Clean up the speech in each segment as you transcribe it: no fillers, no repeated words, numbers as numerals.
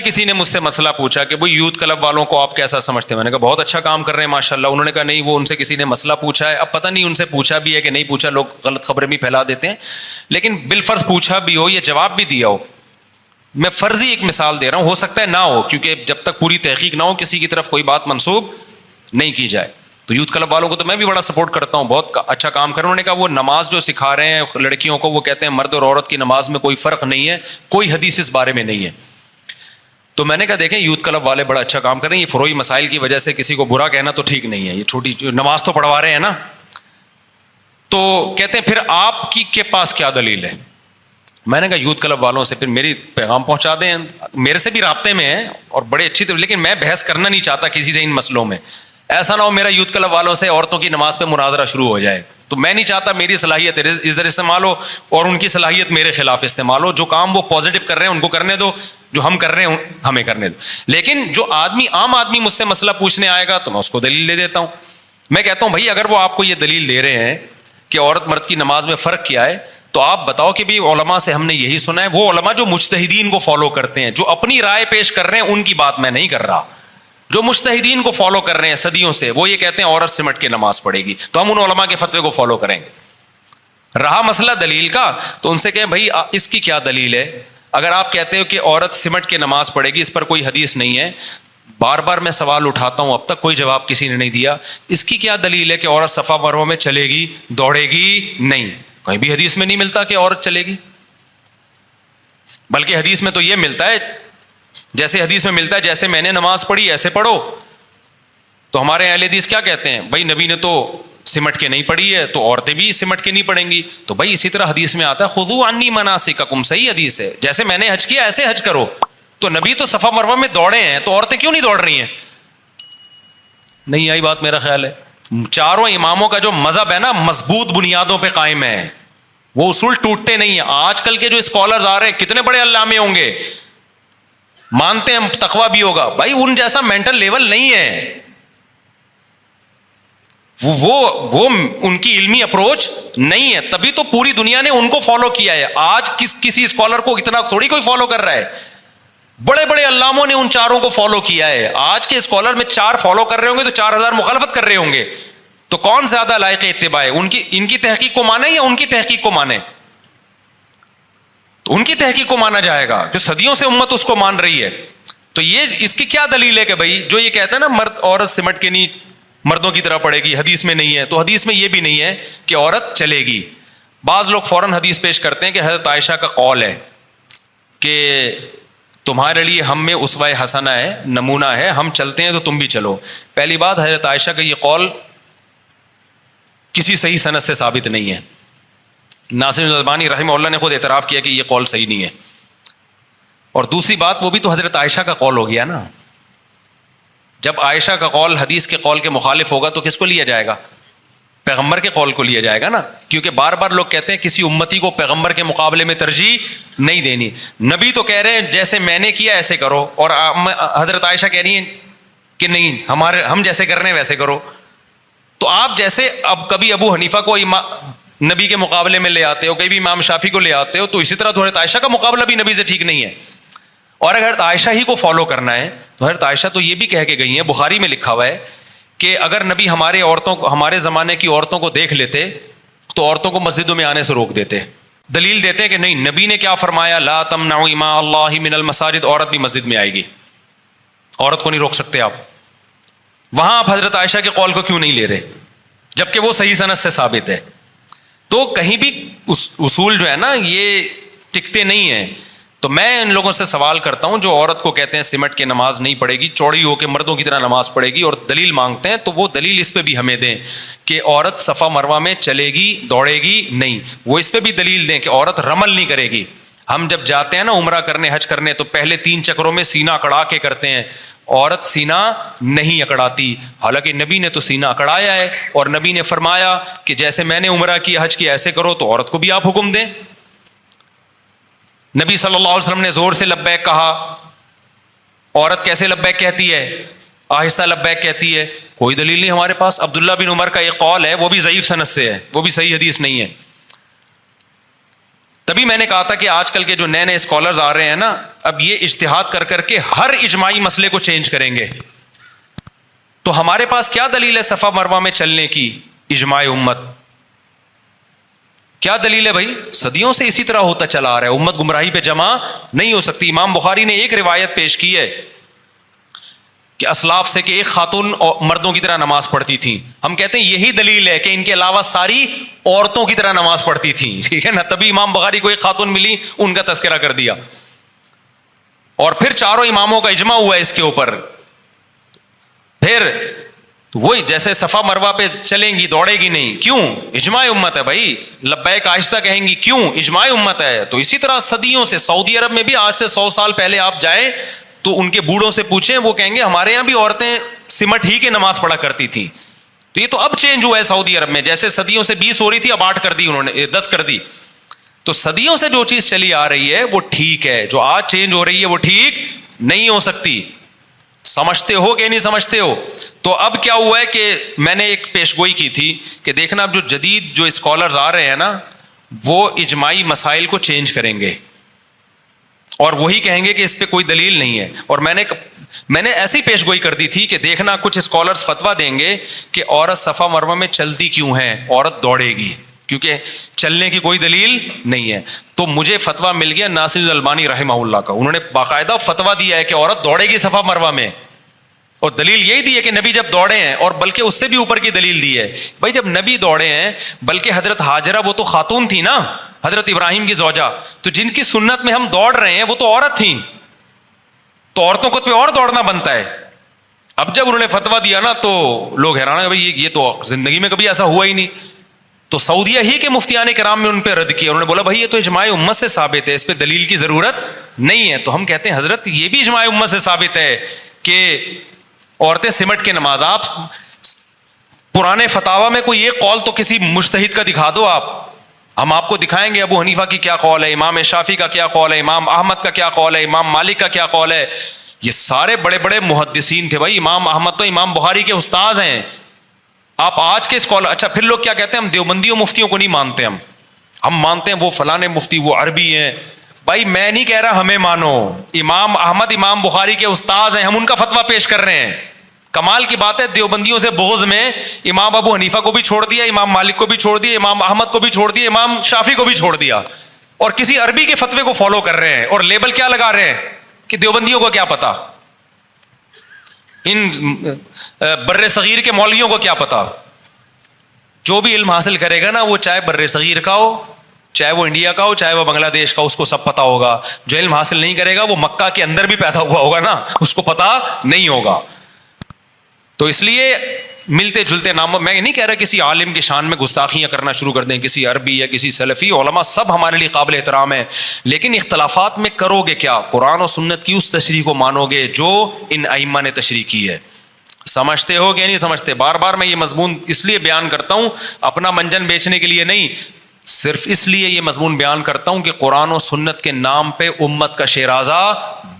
کسی نے مجھ سے مسئلہ پوچھا کہ بھئی یوتھ کلب والوں کو آپ کیسا سمجھتے ہیں. میں نے کہا بہت اچھا کام کر رہے ہیں ماشاء اللہ. انہوں نے کہا نہیں وہ ان سے کسی نے مسئلہ پوچھا ہے. اب پتہ نہیں ان سے پوچھا بھی ہے کہ نہیں پوچھا, لوگ غلط خبریں بھی پھیلا دیتے ہیں. لیکن بالفرض پوچھا بھی ہو یا جواب بھی دیا ہو, میں فرضی ایک مثال دے رہا ہوں, ہو سکتا ہے نہ ہو, کیونکہ جب تک پوری تحقیق نہ ہو کسی کی طرف کوئی بات منسوب نہیں کی جائے. تو یوتھ کلب والوں کو تو میں بھی بڑا سپورٹ کرتا ہوں, بہت اچھا کام کر رہے ہیں. انہوں نے کہا وہ نماز جو سکھا رہے ہیں لڑکیوں کو, وہ کہتے ہیں مرد اور عورت کی نماز میں کوئی فرق نہیں ہے, کوئی حدیث اس بارے میں نہیں ہے. تو میں نے کہا دیکھیں یوتھ کلب والے بڑا اچھا کام کر رہے ہیں, یہ فروعی مسائل کی وجہ سے کسی کو برا کہنا تو ٹھیک نہیں ہے, یہ چھوٹی نماز تو پڑھوا رہے ہیں نا. تو کہتے ہیں پھر آپ کی کے پاس کیا دلیل ہے. میں نے کہا یوتھ کلب والوں سے پھر میری پیغام پہنچا دیں, میرے سے بھی رابطے میں ہیں اور بڑے اچھی طرح, لیکن میں بحث کرنا نہیں چاہتا کسی سے ان مسئلوں میں. ایسا نہ ہو میرا یوتھ کلب والوں سے عورتوں کی نماز پہ مناظرہ شروع ہو جائے. تو میں نہیں چاہتا میری صلاحیت ادھر استعمال ہو اور ان کی صلاحیت میرے خلاف استعمال ہو. جو کام وہ پازیٹو کر رہے ہیں ان کو کرنے دو, جو ہم کر رہے ہیں ہمیں کرنے دو. لیکن جو عام آدمی مجھ سے مسئلہ پوچھنے آئے گا تو میں اس کو دلیل دے دیتا ہوں. میں کہتا ہوں بھائی اگر وہ آپ کو یہ دلیل دے رہے ہیں کہ عورت مرد کی نماز میں فرق کیا ہے, تو آپ بتاؤ کہ بھی علماء سے ہم نے یہی سنا ہے. وہ علماء جو مجتہدین کو فالو کرتے ہیں, جو اپنی رائے پیش کر رہے ہیں, ان کی بات میں نہیں کر رہا. جو مجتہدین کو فالو کر رہے ہیں صدیوں سے, وہ یہ کہتے ہیں عورت سمٹ کے نماز پڑھے گی, تو ہم ان علماء کے فتوے کو فالو کریں گے. رہا مسئلہ دلیل کا, تو ان سے کہیں بھائی اس کی کیا دلیل ہے. اگر آپ کہتے ہو کہ عورت سمٹ کے نماز پڑھے گی, اس پر کوئی حدیث نہیں ہے, بار بار میں سوال اٹھاتا ہوں اب تک کوئی جواب کسی نے نہیں دیا, اس کی کیا دلیل ہے کہ عورت صفا مروہ میں چلے گی دوڑے گی نہیں. کہیں بھی حدیث میں نہیں ملتا کہ عورت چلے گی, بلکہ حدیث میں تو یہ ملتا ہے, جیسے حدیث میں ملتا ہے جیسے میں نے نماز پڑھی ایسے پڑھو. تو ہمارے اہل حدیث کیا کہتے ہیں, بھائی نبی نے تو سمٹ کے نہیں پڑھی ہے تو عورتیں بھی سمٹ کے نہیں پڑھیں گی. تو بھائی اسی طرح حدیث میں آتا ہے خذوا عنی مناسککم, صحیح حدیث ہے, جیسے میں نے حج کیا ایسے حج کرو. تو نبی تو صفا مروہ میں دوڑے ہیں, تو عورتیں کیوں نہیں دوڑ رہی ہیں. نہیں آئی بات میرا خیال ہے. چاروں اماموں کا جو مذہب ہے نا مضبوط بنیادوں پہ قائم ہے, وہ اصول ٹوٹتے نہیں ہیں. آج کل کے جو اسکالرز آ رہے ہیں کتنے بڑے علامے ہوں گے, مانتے ہیں تقویٰ بھی ہوگا, بھائی ان جیسا مینٹل لیول نہیں ہے. وہ ان کی علمی اپروچ نہیں ہے, تبھی تو پوری دنیا نے ان کو فالو کیا ہے. آج کسی اسکالر کو اتنا تھوڑی کوئی فالو کر رہا ہے, بڑے بڑے علاموں نے ان چاروں کو فالو کیا ہے. آج کے اسکالر میں 4 فالو کر رہے ہوں گے تو 4000 مخالفت کر رہے ہوں گے. تو کون زیادہ لائق اتباع ہے, ان کی تحقیق کو مانے یا ان کی تحقیق کو مانے. تو ان کی تحقیق کو مانا جائے گا, جو صدیوں سے امت اس کو مان رہی ہے. تو یہ اس کی کیا دلیل ہے کہ بھائی جو یہ کہتا ہے نا مرد عورت سمٹ کے نہیں مردوں کی طرح پڑے گی, حدیث میں نہیں ہے. تو حدیث میں یہ بھی نہیں ہے کہ عورت چلے گی. بعض لوگ فوراً حدیث پیش کرتے ہیں کہ حضرت عائشہ کا قول ہے کہ تمہارے لیے ہم میں اسوہ حسنہ ہے, نمونہ ہے, ہم چلتے ہیں تو تم بھی چلو. پہلی بات, حضرت عائشہ کا یہ قول کسی صحیح سند سے ثابت نہیں ہے. ناصر الالبانی رحمہ اللہ نے خود اعتراف کیا کہ یہ قول صحیح نہیں ہے. اور دوسری بات, وہ بھی تو حضرت عائشہ کا قول ہو گیا نا. جب عائشہ کا قول حدیث کے قول کے مخالف ہوگا تو کس کو لیا جائے گا, پیغمبر کے قول کو لیا جائے گا نا. کیونکہ بار بار لوگ کہتے ہیں کسی امتی کو پیغمبر کے مقابلے میں ترجیح نہیں دینی. نبی تو کہہ رہے ہیں جیسے میں نے کیا ایسے کرو, اور حضرت عائشہ کہہ رہی ہیں کہ نہیں ہم جیسے کر رہے ہیں ویسے کرو. تو آپ جیسے اب کبھی ابو حنیفہ کو نبی کے مقابلے میں لے آتے ہو, کبھی امام شافعی کو لے آتے ہو, تو اسی طرح تو حضرت عائشہ کا مقابلہ بھی نبی سے ٹھیک نہیں ہے. اور اگر حضرت عائشہ ہی کو فالو کرنا ہے تو حضرت عائشہ تو یہ بھی کہہ کے گئی ہیں, بخاری میں لکھا ہوا ہے کہ اگر نبی ہمارے زمانے کی عورتوں کو دیکھ لیتے تو عورتوں کو مسجدوں میں آنے سے روک دیتے. دلیل دیتے کہ نہیں نبی نے کیا فرمایا, لا تمنعوا اماء اللہ من المساجد, عورت بھی مسجد میں آئے گی, عورت کو نہیں روک سکتے آپ. وہاں آپ حضرت عائشہ کے قول کو کیوں نہیں لے رہے جبکہ وہ صحیح سند سے ثابت ہے. تو کہیں بھی اصول جو ہے نا یہ ٹکتے نہیں ہیں. تو میں ان لوگوں سے سوال کرتا ہوں جو عورت کو کہتے ہیں سمٹ کے نماز نہیں پڑھے گی, چوڑی ہو کے مردوں کی طرح نماز پڑھے گی, اور دلیل مانگتے ہیں, تو وہ دلیل اس پہ بھی ہمیں دیں کہ عورت صفا مروہ میں چلے گی دوڑے گی نہیں. وہ اس پہ بھی دلیل دیں کہ عورت رمل نہیں کرے گی. ہم جب جاتے ہیں نا عمرہ کرنے, حج کرنے, تو پہلے 3 چکروں میں سینہ اکڑا کے کرتے ہیں. عورت سینہ نہیں اکڑاتی, حالانکہ نبی نے تو سینہ اکڑایا ہے, اور نبی نے فرمایا کہ جیسے میں نے عمرہ کیا حج کیا ایسے کرو. تو عورت کو بھی آپ حکم دیں. نبی صلی اللہ علیہ وسلم نے زور سے لبیک کہا, عورت کیسے لبیک کہتی ہے, آہستہ لبیک کہتی ہے. کوئی دلیل نہیں ہمارے پاس. عبداللہ بن عمر کا ایک قول ہے, وہ بھی ضعیف سند سے ہے, وہ بھی صحیح حدیث نہیں ہے. تبھی میں نے کہا تھا کہ آج کل کے جو نئے نئے اسکالرز آ رہے ہیں نا، اب یہ اجتہاد کر کر کے ہر اجماعی مسئلے کو چینج کریں گے. تو ہمارے پاس کیا دلیل ہے صفا مروہ میں چلنے کی؟ اجماع امت. کیا دلیل ہے بھائی؟ صدیوں سے اسی طرح ہوتا چلا آ رہا ہے. امت گمراہی پہ جمع نہیں ہو سکتی. امام بخاری نے ایک روایت پیش کی ہے کہ اسلاف سے کہ ایک خاتون مردوں کی طرح نماز پڑھتی تھیں. ہم کہتے ہیں یہی دلیل ہے کہ ان کے علاوہ ساری عورتوں کی طرح نماز پڑھتی تھیں. ٹھیک ہے نا؟ تبھی امام بخاری کو ایک خاتون ملی، ان کا تذکرہ کر دیا. اور پھر چاروں اماموں کا اجماع ہوا ہے اس کے اوپر. پھر وہی جیسے صفا مروہ پہ چلیں گی، دوڑے گی نہیں. کیوں؟ اجماع امت ہے بھائی. لبیک آہستہ کہیں گی، کیوں؟ اجماع امت ہے. تو اسی طرح صدیوں سے سعودی عرب میں بھی آج سے 100 سال پہلے آپ جائیں تو ان کے بوڑھوں سے پوچھیں، وہ کہیں گے ہمارے یہاں بھی عورتیں سمٹ ہی کے نماز پڑھا کرتی تھیں. تو یہ تو اب چینج ہوا ہے سعودی عرب میں. جیسے صدیوں سے 20 ہو رہی تھی، اب 8 کر دی انہوں نے، 10 کر دی. تو صدیوں سے جو چیز چلی آ رہی ہے وہ ٹھیک ہے. جو آج چینج ہو رہی ہے وہ ٹھیک نہیں ہو سکتی. سمجھتے ہو کہ نہیں سمجھتے ہو؟ تو اب کیا ہوا ہے کہ میں نے ایک پیشگوئی کی تھی کہ دیکھنا اب جو جدید جو اسکالرز آ رہے ہیں نا، وہ اجماعی مسائل کو چینج کریں گے اور وہی کہیں گے کہ اس پہ کوئی دلیل نہیں ہے. اور میں نے ایسی پیشگوئی کر دی تھی کہ دیکھنا کچھ اسکالرز فتویٰ دیں گے کہ عورت صفا مروہ میں چلتی کیوں ہے، عورت دوڑے گی، کیونکہ چلنے کی کوئی دلیل نہیں ہے. تو مجھے فتویٰ مل گیا ناصر الالبانی رحمہ اللہ کا. انہوں نے باقاعدہ فتویٰ دیا ہے کہ عورت دوڑے گی صفا مروہ میں، اور دلیل یہی دی ہے کہ نبی جب دوڑے ہیں، اور بلکہ اس سے بھی اوپر کی دلیل دی ہے. بھائی جب نبی دوڑے ہیں، بلکہ حضرت ہاجرہ وہ تو خاتون تھی نا، حضرت ابراہیم کی زوجہ، تو جن کی سنت میں ہم دوڑ رہے ہیں وہ تو عورت تھیں. تو عورتوں کو تو اور دوڑنا بنتا ہے. اب جب انہوں نے فتویٰ دیا نا تو لوگ حیران ہیں، بھائی یہ تو زندگی میں کبھی ایسا ہوا ہی نہیں. تو سعودیہ ہی کے مفتیان کرام میں ان پہ رد کیا. انہوں نے بولا بھائی یہ تو اجماع امت سے ثابت ہے، اس پہ دلیل کی ضرورت نہیں ہے. تو ہم کہتے ہیں حضرت یہ بھی اجماع امت سے ثابت ہے کہ عورتیں سمٹ کے نماز. آپ پرانے فتاوی میں کوئی ایک قول تو کسی مجتہد کا دکھا دو. ہم آپ کو دکھائیں گے ابو حنیفہ کی کیا قول ہے، امام شافعی کا کیا قول ہے، امام احمد کا کیا قول ہے، امام مالک کا کیا قول ہے. یہ سارے بڑے بڑے محدثین تھے بھائی. امام احمد تو امام بخاری کے استاذ ہیں. آپ آج کے اسکالر، اچھا پھر لوگ کیا کہتے ہیں، ہم دیوبندیوں مفتیوں کو نہیں مانتے. ہم مانتے ہیں وہ فلاں مفتی وہ عربی ہیں. بھائی میں نہیں کہہ رہا ہمیں مانو، امام احمد امام بخاری کے استاذ ہیں، ہم ان کا فتویٰ پیش کر رہے ہیں. کمال کی بات ہے دیوبندیوں سے بغض میں امام ابو حنیفہ کو بھی چھوڑ دیا، امام مالک کو بھی چھوڑ دیا، امام احمد کو بھی چھوڑ دیا، امام شافعی کو بھی چھوڑ دیا، اور کسی عربی کے فتوے کو فالو کر رہے ہیں. اور لیبل کیا لگا رہے ہیں کہ دیوبندیوں کو کیا پتا، ان بر صغیر کے مولویوں کو کیا پتا. جو بھی علم حاصل کرے گا نا، وہ چاہے بر صغیر کا ہو، چاہے وہ انڈیا کا ہو، چاہے وہ بنگلہ دیش کا، اس کو سب پتا ہوگا. جو علم حاصل نہیں کرے گا وہ مکہ کے اندر بھی پیدا ہوا ہوگا نا، اس کو پتا نہیں ہوگا. تو اس لیے ملتے جلتے ناموں، میں نہیں کہہ رہا کسی عالم کی شان میں گستاخیاں کرنا شروع کر دیں، کسی عربی یا کسی سلفی. علماء سب ہمارے لیے قابل احترام ہیں، لیکن اختلافات میں کرو گے کیا؟ قرآن و سنت کی اس تشریح کو مانو گے جو ان ائمہ نے تشریح کی ہے. سمجھتے ہو کہ نہیں سمجھتے؟ بار بار میں یہ مضمون اس لیے بیان کرتا ہوں، اپنا منجن بیچنے کے لیے نہیں، صرف اس لیے یہ مضمون بیان کرتا ہوں کہ قرآن و سنت کے نام پہ امت کا شیرازہ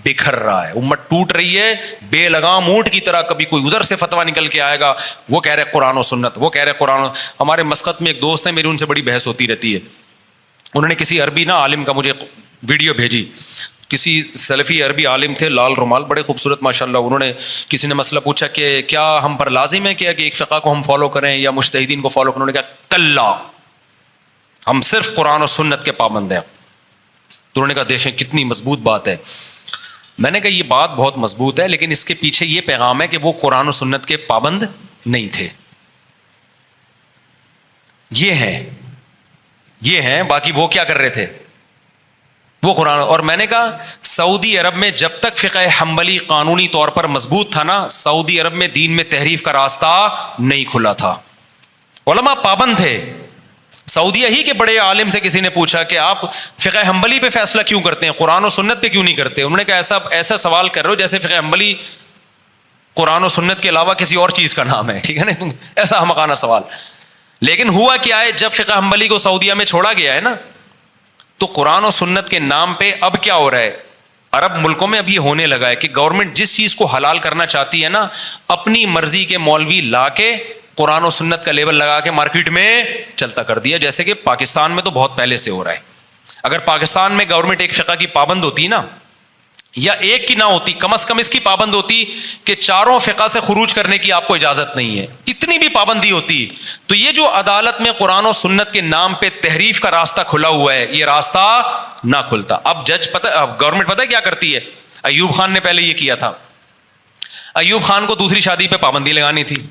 بکھر رہا ہے. امت ٹوٹ رہی ہے بے لگام اونٹ کی طرح. کبھی کوئی ادھر سے فتویٰ نکل کے آئے گا، وہ کہہ رہے قرآن و سنت، وہ کہہ رہے قرآن ہمارے مسقط میں ایک دوست ہے میری، ان سے بڑی بحث ہوتی رہتی ہے. انہوں نے کسی عربی عالم کا مجھے ویڈیو بھیجی. کسی سلفی عربی عالم تھے، لال رومال، بڑے خوبصورت ماشاءاللہ. انہوں نے کسی نے مسئلہ پوچھا کہ کیا ہم پر لازم ہے کہ ایک فقہ کو ہم فالو کریں یا مجتہدین کو فالو کریں؟ انہوں نے کہا کلا، ہم صرف قرآن و سنت کے پابند ہیں. تو انہوں نے کہا دیکھیں کتنی مضبوط بات ہے. میں نے کہا یہ بات بہت مضبوط ہے، لیکن اس کے پیچھے یہ پیغام ہے کہ وہ قرآن و سنت کے پابند نہیں تھے. یہ ہیں باقی وہ کیا کر رہے تھے؟ وہ قرآن. اور میں نے کہا سعودی عرب میں جب تک فقہ حنبلی قانونی طور پر مضبوط تھا نا، سعودی عرب میں دین میں تحریف کا راستہ نہیں کھلا تھا. علماء پابند تھے. سعودیہ ہی کے بڑے عالم سے کسی نے پوچھا کہ آپ فقہ حنبلی پہ فیصلہ کیوں کرتے ہیں، قرآن و سنت پہ کیوں نہیں کرتے؟ انہوں نے کہا ایسا سوال کر رہے ہو جیسے فقہ حنبلی قرآن و سنت کے علاوہ کسی اور چیز کا نام ہے. ٹھیک ہے نا، ایسا احمقانہ سوال. لیکن ہوا کیا ہے، جب فقہ حنبلی کو سعودیہ میں چھوڑا گیا ہے نا، تو قرآن و سنت کے نام پہ اب کیا ہو رہا ہے، عرب ملکوں میں اب یہ ہونے لگا ہے کہ گورنمنٹ جس چیز کو حلال کرنا چاہتی ہے نا، اپنی مرضی کے مولوی لا کے قرآن و سنت کا لیبل لگا کے مارکیٹ میں چلتا کر دیا. جیسے کہ پاکستان میں تو بہت پہلے سے ہو رہا ہے. اگر پاکستان میں گورنمنٹ ایک فقہ کی پابند ہوتی نا، یا ایک کی نہ ہوتی، کم از کم اس کی پابند ہوتی کہ چاروں فقہ سے خروج کرنے کی آپ کو اجازت نہیں ہے، اتنی بھی پابندی ہوتی، تو یہ جو عدالت میں قرآن و سنت کے نام پہ تحریف کا راستہ کھلا ہوا ہے، یہ راستہ نہ کھلتا۔ اب گورنمنٹ پتہ کیا کرتی ہے؟ ایوب خان نے پہلے یہ کیا تھا، ایوب خان کو دوسری شادی پہ پابندی لگانی تھی،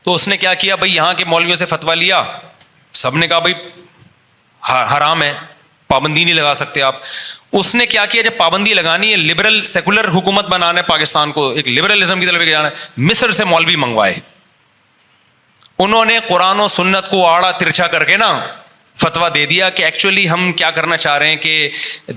تو اس نے کیا کیا بھائی، یہاں کے مولویوں سے فتویٰ لیا، سب نے کہا بھائی حرام ہے، پابندی نہیں لگا سکتے آپ۔ اس نے کیا کیا، جب پابندی لگانی ہے، لبرل سیکولر حکومت بنانا ہے پاکستان کو، ایک لبرلزم کی طرف جانا ہے، مصر سے مولوی منگوائے، انہوں نے قرآن و سنت کو آڑا ترچھا کر کے نا فتویٰ دے دیا کہ ایکچولی ہم کیا کرنا چاہ رہے ہیں کہ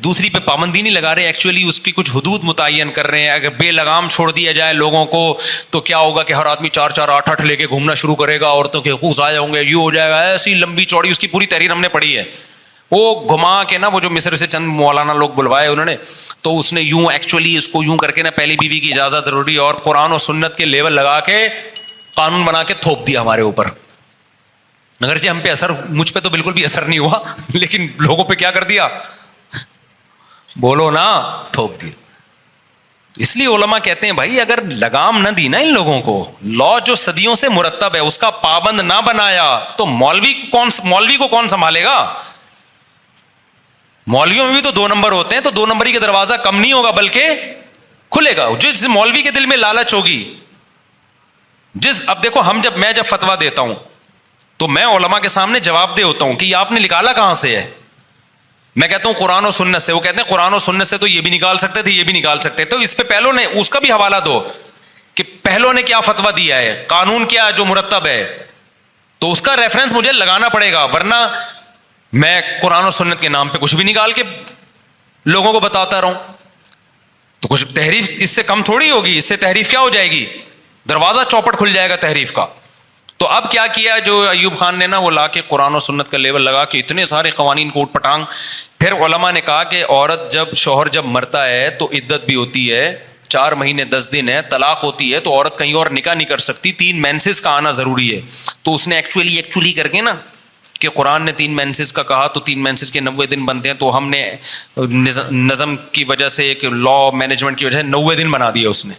دوسری پہ پابندی نہیں لگا رہے، ایکچولی اس کی کچھ حدود متعین کر رہے ہیں، اگر بے لگام چھوڑ دیا جائے لوگوں کو تو کیا ہوگا کہ ہر آدمی 4-4 8-8 لے کے گھومنا شروع کرے گا، عورتوں کے حقوق ضائع ہوں گے، یہ ہو جائے گا، ایسی لمبی چوڑی اس کی پوری تحریر ہم نے پڑھی ہے۔ وہ گھما کے نا، وہ جو مصر سے چند مولانا لوگ بلوائے انہوں نے، تو اس نے یوں ایکچولی اس کو یوں کر کے نا پہلی بیوی کی اجازت ضروری اور قرآن و سنت کے لیول لگا کے قانون بنا کے تھوپ دیا ہمارے اوپر۔ اگرچہ ہم پہ اثر، مجھ پہ تو بالکل بھی اثر نہیں ہوا، لیکن لوگوں پہ کیا کر دیا، بولو نا، تھوپ دیا۔ اس لیے علماء کہتے ہیں بھائی اگر لگام نہ دی نا ان لوگوں کو، لا جو صدیوں سے مرتب ہے اس کا پابند نہ بنایا، تو مولوی کو کون سنبھالے گا؟ مولویوں میں بھی تو 2 نمبر ہوتے ہیں، تو 2 نمبری کا دروازہ کم نہیں ہوگا بلکہ کھلے گا۔ جس مولوی کے دل میں لالچ ہوگی، اب دیکھو میں جب فتویٰ دیتا ہوں تو میں علماء کے سامنے جواب دہ ہوتا ہوں کہ یہ آپ نے نکالا کہاں سے ہے؟ میں کہتا ہوں قرآن و سنت سے، وہ کہتے ہیں قرآن و سنت سے تو یہ بھی نکال سکتے تھے، یہ بھی نکال سکتے تھے، تو اس پہ پہلوں نے اس کا بھی حوالہ دو کہ پہلوں نے کیا فتویٰ دیا ہے، قانون کیا جو مرتب ہے، تو اس کا ریفرنس مجھے لگانا پڑے گا، ورنہ میں قرآن و سنت کے نام پہ کچھ بھی نکال کے لوگوں کو بتاتا رہوں تو کچھ تحریف اس سے کم تھوڑی ہوگی، اس سے تحریف کیا ہو جائے گی، دروازہ چوپٹ کھل جائے گا تحریف کا۔ تو اب کیا کیا جو ایوب خان نے نا، وہ لا کے قرآن و سنت کا لیول لگا کے اتنے سارے قوانین کوٹ پٹانگ۔ پھر علماء نے کہا کہ شوہر جب مرتا ہے تو عدت بھی ہوتی ہے، 4 مہینے 10 دن ہے، طلاق ہوتی ہے، تو عورت کہیں اور نکاح نہیں کر سکتی، 3 مینسز کا آنا ضروری ہے۔ تو اس نے ایکچولی کر کے نا کہ قرآن نے 3 مینسز کا کہا تو 3 مینسز کے 90 دن بنتے ہیں، تو ہم نے نظم کی وجہ سے، ایک لا مینجمنٹ کی وجہ سے 90 دن بنا دیا اس نے،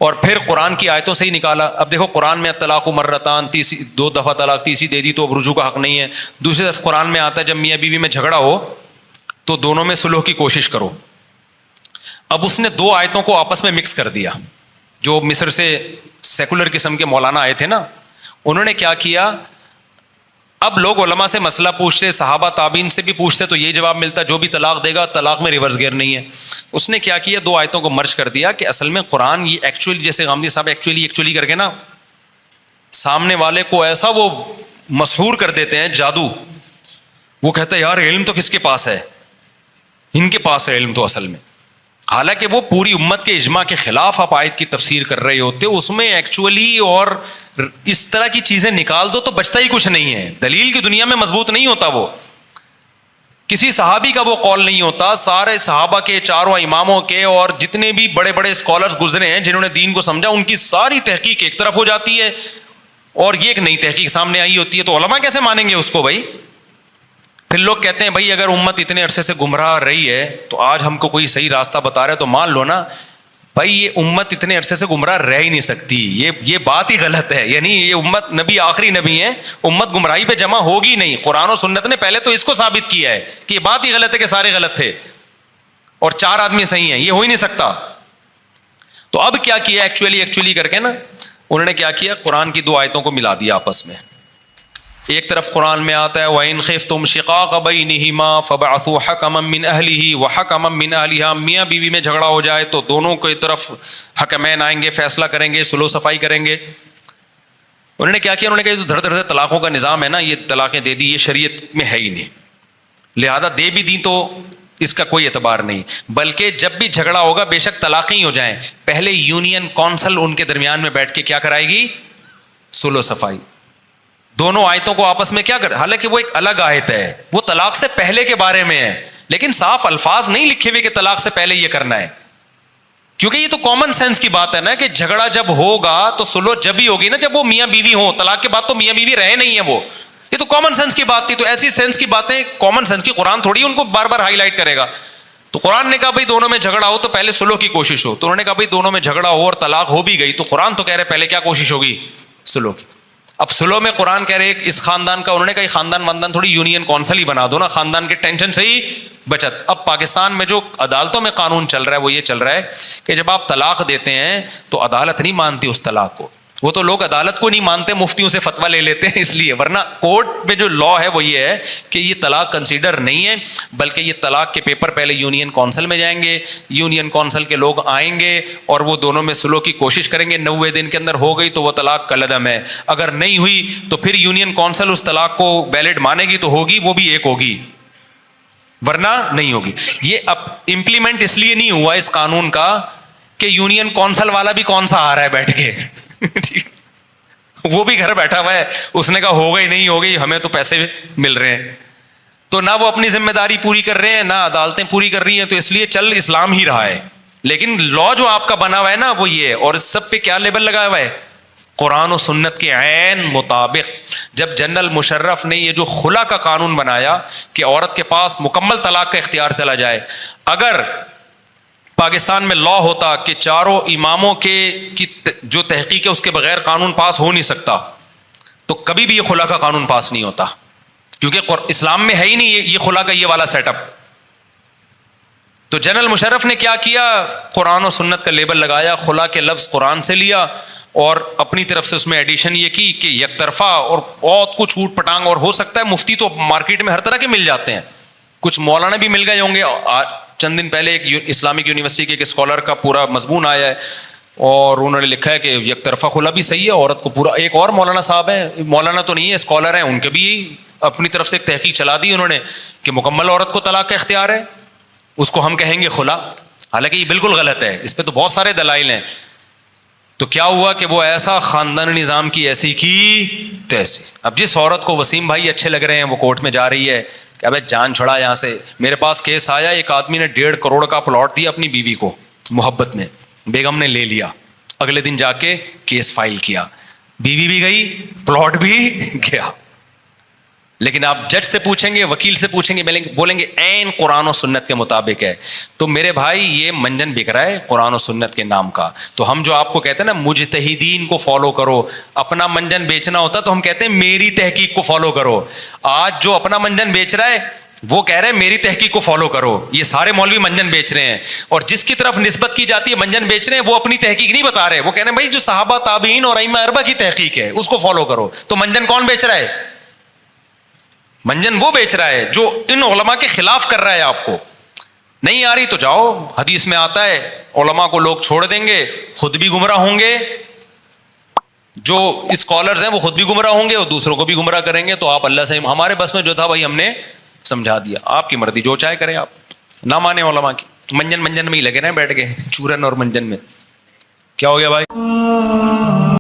اور پھر قرآن کی آیتوں سے ہی نکالا۔ اب دیکھو قرآن میں طلاق مرتان، 2 دفعہ طلاق، تیسری دے دی تو اب رجوع کا حق نہیں ہے۔ دوسری طرف قرآن میں آتا ہے جب میاں بیوی میں جھگڑا ہو تو دونوں میں صلح کی کوشش کرو۔ اب اس نے 2 آیتوں کو آپس میں مکس کر دیا۔ جو مصر سے سیکولر قسم کے مولانا آئے تھے نا، انہوں نے کیا کیا، اب لوگ علماء سے مسئلہ پوچھتے، صحابہ تابعین سے بھی پوچھتے تو یہی جواب ملتا، جو بھی طلاق دے گا طلاق میں ریورس گیئر نہیں ہے۔ اس نے کیا کیا، 2 آیتوں کو مرج کر دیا کہ اصل میں قرآن یہ ایکچولی، جیسے غامدی صاحب ایکچولی کر کے نا سامنے والے کو ایسا وہ مسحور کر دیتے ہیں، جادو، وہ کہتا ہے یار علم تو کس کے پاس ہے، ان کے پاس ہے علم تو اصل میں، حالانکہ وہ پوری امت کے اجماع کے خلاف آپ آیت کی تفسیر کر رہے ہوتے، اس میں ایکچولی اور اس طرح کی چیزیں نکال دو تو بچتا ہی کچھ نہیں ہے، دلیل کی دنیا میں مضبوط نہیں ہوتا، وہ کسی صحابی کا وہ قول نہیں ہوتا، سارے صحابہ کے 4 اماموں کے اور جتنے بھی بڑے بڑے اسکالرز گزرے ہیں جنہوں نے دین کو سمجھا، ان کی ساری تحقیق ایک طرف ہو جاتی ہے اور یہ ایک نئی تحقیق سامنے آئی ہوتی ہے، تو علماء کیسے مانیں گے اس کو بھائی؟ پھر لوگ کہتے ہیں بھائی اگر امت اتنے عرصے سے گمراہ رہی ہے تو آج ہم کو کوئی صحیح راستہ بتا رہا ہے تو مان لو نا، بھائی یہ امت اتنے عرصے سے گمراہ رہ ہی نہیں سکتی، یہ بات ہی غلط ہے، یعنی یہ امت، نبی آخری نبی ہے، امت گمراہی پہ جمع ہوگی نہیں، قرآن و سنت نے پہلے تو اس کو ثابت کیا ہے کہ یہ بات ہی غلط ہے کہ سارے غلط تھے اور 4 آدمی صحیح ہیں، یہ ہو ہی نہیں سکتا۔ تو اب کیا کیا، ایکچولی کر کے نا انہوں نے کیا کیا، قرآن کی 2 آیتوں کو ملا دیا آپس میں۔ ایک طرف قرآن میں آتا ہے وَإِنْ خِفْتُمْ شِقَاقَ بَيْنِهِمَا فَابْعَثُوا حَكَمًا مِّنْ أَهْلِهِ وَحَكَمًا مِّنْ أَهْلِهَا، میاں بیوی میں جھگڑا ہو جائے تو دونوں کی طرف حکمین آئیں گے، فیصلہ کریں گے، صلح و صفائی کریں گے۔ انہوں نے کیا کیا، انہوں نے کہا دھڑ دھڑ طلاقوں کا نظام ہے نا، یہ طلاقیں دے دی، یہ شریعت میں ہے ہی نہیں، لہذا دے بھی دی تو اس کا کوئی اعتبار نہیں، بلکہ جب بھی جھگڑا ہوگا بے شک طلاقیں ہی ہو جائیں، پہلے یونین کونسل ان کے درمیان میں بیٹھ کے کیا کرائے گی، صلح و صفائی۔ دونوں آیتوں کو آپس میں کیا کر، حالانکہ وہ ایک الگ آیت ہے، وہ طلاق سے پہلے کے بارے میں ہے، لیکن صاف الفاظ نہیں لکھے ہوئے کہ طلاق سے پہلے یہ کرنا ہے، کیونکہ یہ تو کامن سینس کی بات ہے نا کہ جھگڑا جب ہوگا تو صلح جب ہی ہوگی نا جب وہ میاں بیوی ہوں، طلاق کے بعد تو میاں بیوی رہے نہیں ہیں وہ، یہ تو کامن سینس کی بات تھی. تو ایسی سینس کی باتیں کامن سینس کی, قرآن تھوڑی ان کو بار بار ہائی لائٹ کرے گا. تو قرآن نے کہا بھائی دونوں میں جھگڑا ہو تو پہلے سلو کی کوشش ہو. تو انہوں نے کہا بھائی دونوں میں جھگڑا ہو اور طلاق ہو بھی گئی تو قرآن تو کہہ رہے پہلے کیا کوشش ہوگی, سلو کی. اب سلو میں قرآن کہہ رہے اس خاندان کا, انہوں نے کہا یہ خاندان تھوڑی یونین کونسل ہی بنا دو نا, خاندان کے ٹینشن سے ہی بچت. اب پاکستان میں جو عدالتوں میں قانون چل رہا ہے وہ یہ چل رہا ہے کہ جب آپ طلاق دیتے ہیں تو عدالت نہیں مانتی اس طلاق کو. وہ تو لوگ عدالت کو نہیں مانتے, مفتیوں سے فتویٰ لے لیتے ہیں اس لیے, ورنہ کورٹ میں جو لا ہے وہ یہ ہے کہ یہ طلاق کنسیڈر نہیں ہے, بلکہ یہ طلاق کے پیپر پہلے یونین کونسل میں جائیں گے, یونین کونسل کے لوگ آئیں گے اور وہ دونوں میں سلو کی کوشش کریں گے. 90 دن کے اندر ہو گئی تو وہ طلاق کالعدم ہے, اگر نہیں ہوئی تو پھر یونین کونسل اس طلاق کو ویلڈ مانے گی تو ہوگی, وہ بھی ایک ہوگی ورنہ نہیں ہوگی. یہ اب امپلیمنٹ اس لیے نہیں ہوا اس قانون کا کہ یونین کونسل والا بھی کون سا آ رہا ہے بیٹھ کے وہ بھی گھر بیٹھا ہوا ہے, اس نے کہا ہو گئی نہیں ہو گئی, ہمیں تو پیسے مل رہے ہیں. تو نہ وہ اپنی ذمہ داری پوری کر رہے ہیں نہ عدالتیں پوری کر رہی ہیں, تو اس لیے چل اسلام ہی رہا ہے. لیکن لا جو آپ کا بنا ہوا ہے نا وہ یہ ہے, اور اس سب پہ کیا لیبل لگا ہوا ہے, قرآن و سنت کے عین مطابق. جب جنرل مشرف نے یہ جو خلا کا قانون بنایا کہ عورت کے پاس مکمل طلاق کا اختیار چلا جائے, اگر پاکستان میں لا ہوتا کہ چاروں اماموں کی جو تحقیق ہے اس کے بغیر قانون پاس ہو نہیں سکتا, تو کبھی بھی یہ خلا کا قانون پاس نہیں ہوتا, کیونکہ اسلام میں ہے ہی نہیں یہ خلا کا یہ والا سیٹ اپ. تو جنرل مشرف نے کیا کیا, قرآن و سنت کا لیبل لگایا, خلا کے لفظ قرآن سے لیا اور اپنی طرف سے اس میں ایڈیشن یہ کی کہ یک طرفہ اور بہت کچھ اوٹ پٹانگ, اور ہو سکتا ہے مفتی تو مارکیٹ میں ہر طرح کے مل جاتے ہیں, کچھ مولانا بھی مل گئے ہوں گے. چند دن پہلے ایک اسلامک یونیورسٹی کے ایک اسکالر کا پورا مضمون آیا ہے اور انہوں نے لکھا ہے کہ یک طرفہ خلا بھی صحیح ہے, عورت کو پورا. ایک اور مولانا صاحب ہیں, مولانا تو نہیں ہے اسکالر ہیں, ان کے بھی اپنی طرف سے ایک تحقیق چلا دی انہوں نے کہ مکمل عورت کو طلاق کا اختیار ہے, اس کو ہم کہیں گے خلا. حالانکہ یہ بالکل غلط ہے, اس پہ تو بہت سارے دلائل ہیں. تو کیا ہوا کہ وہ ایسا خاندانی نظام کی ایسی کی تیسی. اب جس عورت کو وسیم بھائی اچھے لگ رہے ہیں وہ کورٹ میں جا رہی ہے کہ ابے جان چھوڑا یہاں سے. میرے پاس کیس آیا, ایک آدمی نے 1.5 کروڑ کا پلاٹ دیا اپنی بیوی کو محبت میں, بیگم نے لے لیا, اگلے دن جا کے کیس فائل کیا, بیوی بھی گئی پلاٹ بھی گیا. لیکن آپ جج سے پوچھیں گے, وکیل سے پوچھیں گے, بولیں گے عین قرآن و سنت کے مطابق ہے. تو میرے بھائی یہ منجن بک رہا ہے قرآن و سنت کے نام کا. تو ہم جو آپ کو کہتے ہیں نا مجتہدین کو فالو کرو, اپنا منجن بیچنا ہوتا تو ہم کہتے ہیں میری تحقیق کو فالو کرو. آج جو اپنا منجن بیچ رہا ہے وہ کہہ رہے ہیں میری تحقیق کو فالو کرو. یہ سارے مولوی منجن بیچ رہے ہیں, اور جس کی طرف نسبت کی جاتی ہے منجن بیچ رہے ہیں وہ اپنی تحقیق نہیں بتا رہے, وہ کہہ رہے ہیں بھائی جو صحابہ تابعین اور ائمہ اربعہ کی تحقیق ہے اس کو فالو کرو. تو منجن کون بیچ رہا ہے؟ منجن وہ بیچ رہا ہے جو ان علماء کے خلاف کر رہا ہے. آپ کو نہیں آ رہی تو جاؤ, حدیث میں آتا ہے علماء کو لوگ چھوڑ دیں گے, خود بھی گمراہ ہوں گے, جو اسکالرز ہیں وہ خود بھی گمراہ ہوں گے اور دوسروں کو بھی گمراہ کریں گے. تو آپ اللہ سے, ہمارے بس میں جو تھا وہی ہم نے سمجھا دیا, آپ کی مرضی جو چاہے کریں, آپ نہ مانیں علماء کی. منجن میں ہی لگے رہے بیٹھ کے, چورن اور منجن میں. کیا ہو گیا بھائی؟